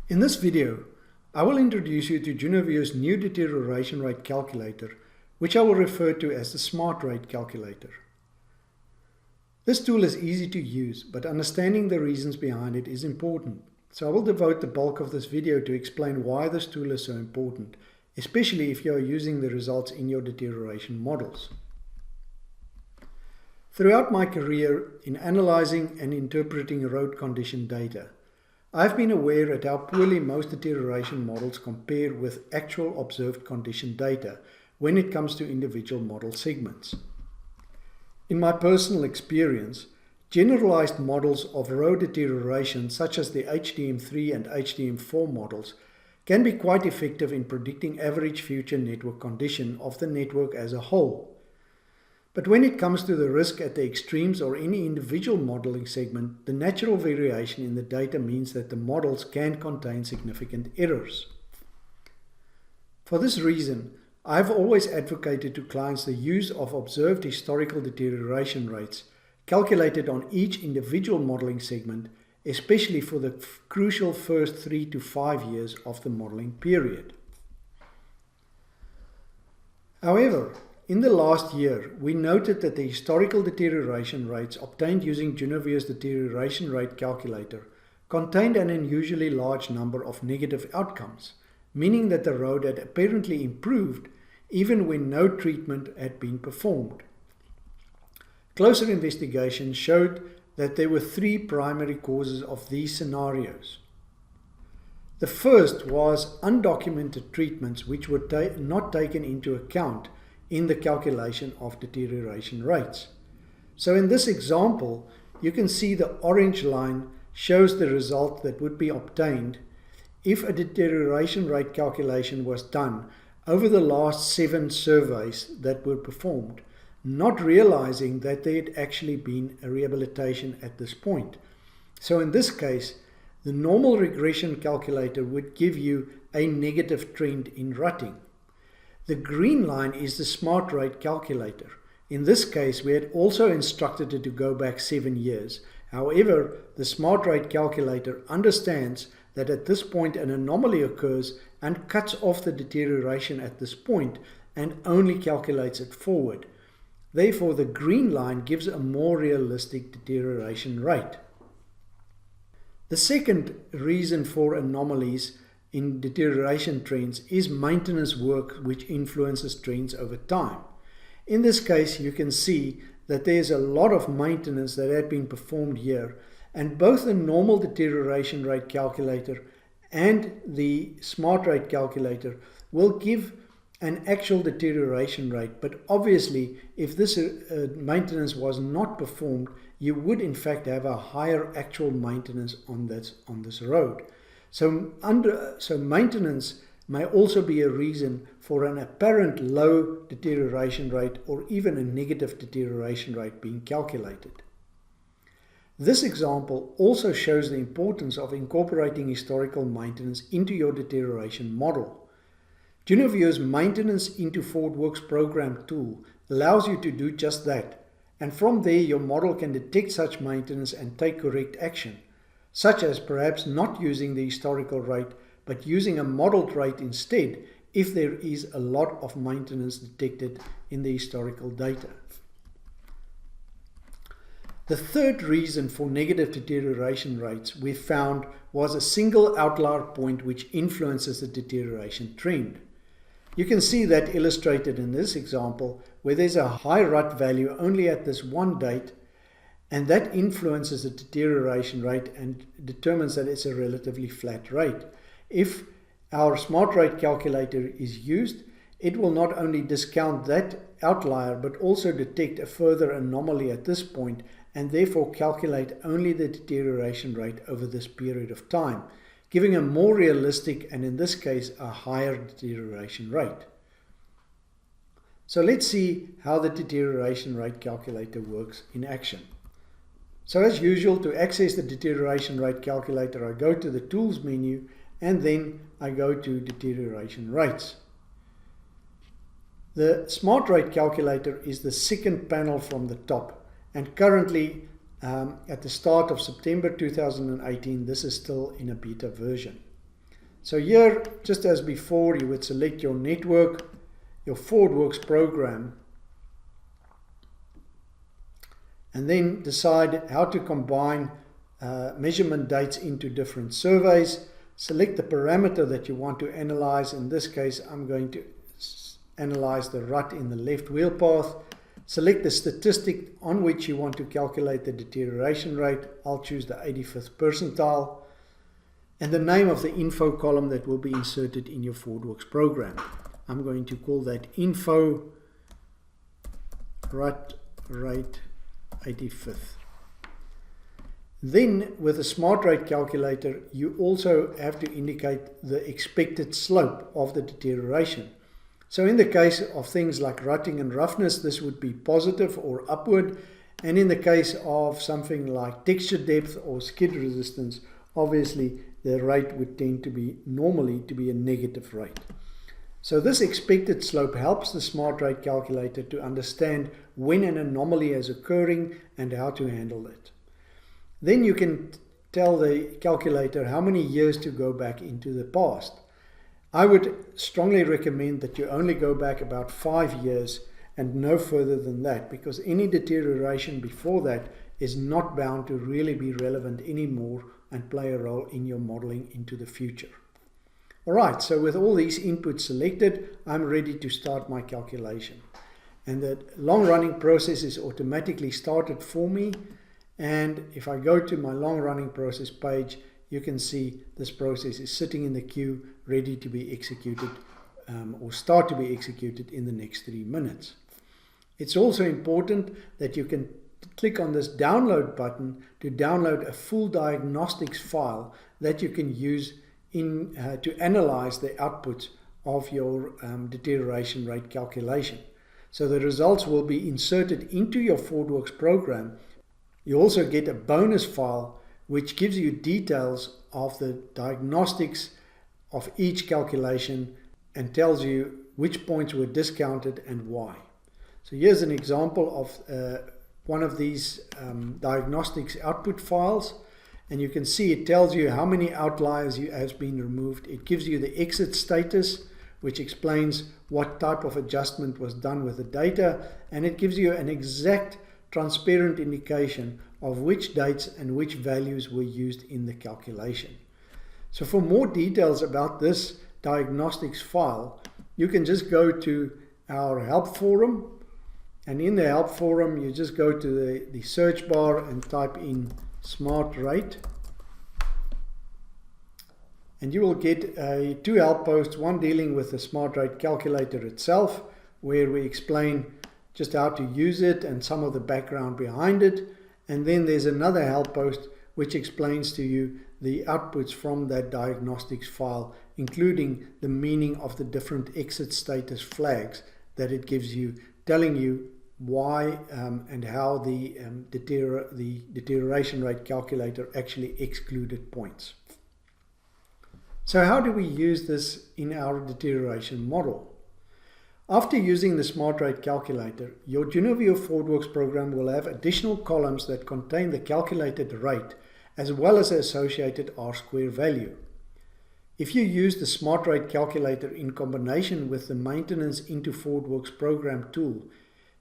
In this video, I will introduce you to JunoViewer's new Deterioration Rate Calculator, which I will refer to as the SmartRate Calculator. This tool is easy to use, but understanding the reasons behind it is important. So I will devote the bulk of this video to explain why this tool is so important, especially if you are using the results in your deterioration models. Throughout my career in analyzing and interpreting road condition data, I've been aware at how poorly most deterioration models compare with actual observed condition data when it comes to individual model segments. In my personal experience, generalized models of road deterioration such as the HDM3 and HDM4 models can be quite effective in predicting average future network condition of the network as a whole. But when it comes to the risk at the extremes or any individual modeling segment, the natural variation in the data means that the models can contain significant errors. For this reason, I've always advocated to clients the use of observed historical deterioration rates calculated on each individual modeling segment, especially for the crucial first 3 to 5 years of the modeling period. However, in the last year, we noted that the historical deterioration rates obtained using JunoViewer's Deterioration Rate Calculator contained an unusually large number of negative outcomes, meaning that the road had apparently improved even when no treatment had been performed. Closer investigation showed that there were 3 primary causes of these scenarios. The first was undocumented treatments which were not taken into account in the calculation of deterioration rates. So in this example, you can see the orange line shows the result that would be obtained if a deterioration rate calculation was done over the last 7 surveys that were performed, not realizing that there had actually been a rehabilitation at this point. So in this case, the normal regression calculator would give you a negative trend in rutting. The green line is the SmartRate Calculator. In this case, we had also instructed it to go back 7 years. However, the SmartRate Calculator understands that at this point an anomaly occurs and cuts off the deterioration at this point and only calculates it forward. Therefore, the green line gives a more realistic deterioration rate. The second reason for anomalies in deterioration trends is maintenance work which influences trends over time. In this case, you can see that there's a lot of maintenance that had been performed here, and both the normal deterioration rate calculator and the SmartRate calculator will give an actual deterioration rate. But obviously, if this maintenance was not performed, you would in fact have a higher actual maintenance on this road. So maintenance may also be a reason for an apparent low deterioration rate or even a negative deterioration rate being calculated. This example also shows the importance of incorporating historical maintenance into your deterioration model. JunoViewer's Maintenance into Forward Works program tool allows you to do just that, and from there your model can detect such maintenance and take correct action, such as perhaps not using the historical rate but using a modeled rate instead if there is a lot of maintenance detected in the historical data. The third reason for negative deterioration rates we found was a single outlier point which influences the deterioration trend. You can see that illustrated in this example where there's a high rut value only at this one date, and that influences the deterioration rate and determines that it's a relatively flat rate. If our SmartRate calculator is used, it will not only discount that outlier but also detect a further anomaly at this point and therefore calculate only the deterioration rate over this period of time, giving a more realistic and in this case a higher deterioration rate. So let's see how the deterioration rate calculator works in action. So as usual, to access the deterioration rate calculator, I go to the Tools menu and then I go to Deterioration Rates. The SmartRate calculator is the second panel from the top, and currently at the start of September 2018, this is still in a beta version. So here, just as before, you would select your network, your ForwardWorks program, and then decide how to combine measurement dates into different surveys. Select the parameter that you want to analyze. In this case, I'm going to analyze the rut in the left wheel path. Select the statistic on which you want to calculate the deterioration rate. I'll choose the 85th percentile. And the name of the info column that will be inserted in your ForwardWorks program. I'm going to call that info rut rate 85th. Then with the SmartRate calculator, you also have to indicate the expected slope of the deterioration. So in the case of things like rutting and roughness, this would be positive or upward. And in the case of something like texture depth or skid resistance, obviously the rate would tend to be normally to be a negative rate. So this expected slope helps the SmartRate calculator to understand when an anomaly is occurring and how to handle it. Then you can tell the calculator how many years to go back into the past. I would strongly recommend that you only go back about 5 years and no further than that, because any deterioration before that is not bound to really be relevant anymore and play a role in your modeling into the future. Alright, so with all these inputs selected, I'm ready to start my calculation. And the long-running process is automatically started for me. And if I go to my long-running process page, you can see this process is sitting in the queue, ready to be executed or start to be executed in the next 3 minutes. It's also important that you can click on this download button to download a full diagnostics file that you can use to analyze the outputs of your deterioration rate calculation. So the results will be inserted into your ForwardWorks program. You also get a bonus file which gives you details of the diagnostics of each calculation and tells you which points were discounted and why. So here's an example of one of these diagnostics output files, and you can see it tells you how many outliers has been removed. It gives you the exit status, which explains what type of adjustment was done with the data, and it gives you an exact transparent indication of which dates and which values were used in the calculation. So for more details about this diagnostics file, you can just go to our help forum, and in the help forum you just go to the search bar and type in SmartRate, and you will get 2 help posts, one dealing with the SmartRate calculator itself, where we explain just how to use it and some of the background behind it. And then there's another help post which explains to you the outputs from that diagnostics file, including the meaning of the different exit status flags that it gives you, telling you why and how the deterioration rate calculator actually excluded points. So how do we use this in our deterioration model? After using the SmartRate calculator, your JunoViewer ForwardWorks program will have additional columns that contain the calculated rate as well as the associated R-square value. If you use the SmartRate calculator in combination with the Maintenance into ForwardWorks program tool,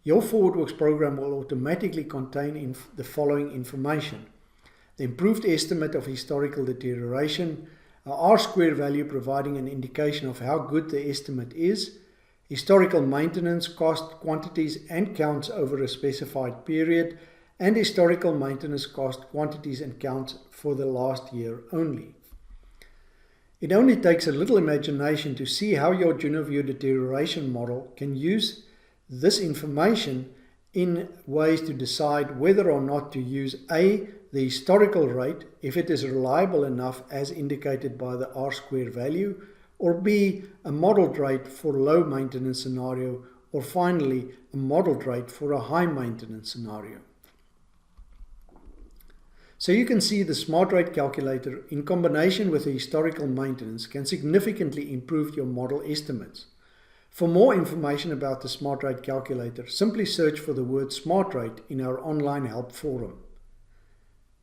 your ForwardWorks program will automatically contain the following information: the improved estimate of historical deterioration, a R-square value providing an indication of how good the estimate is, historical maintenance cost, quantities and counts over a specified period, and historical maintenance cost, quantities and counts for the last year only. It only takes a little imagination to see how your JunoViewer deterioration model can use this information in ways to decide whether or not to use A, the historical rate, if it is reliable enough as indicated by the R-square value, or B, a modeled rate for low maintenance scenario, or finally a modeled rate for a high maintenance scenario. So you can see the SmartRate calculator in combination with the historical maintenance can significantly improve your model estimates. For more information about the SmartRate calculator, simply search for the word SmartRate in our online help forum.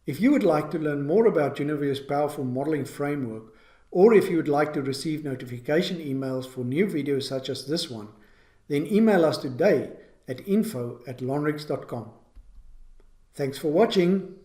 If you would like to learn more about JunoViewer's powerful modeling framework, or if you would like to receive notification emails for new videos such as this one, then email us today at info@lonrix.com. Thanks for watching.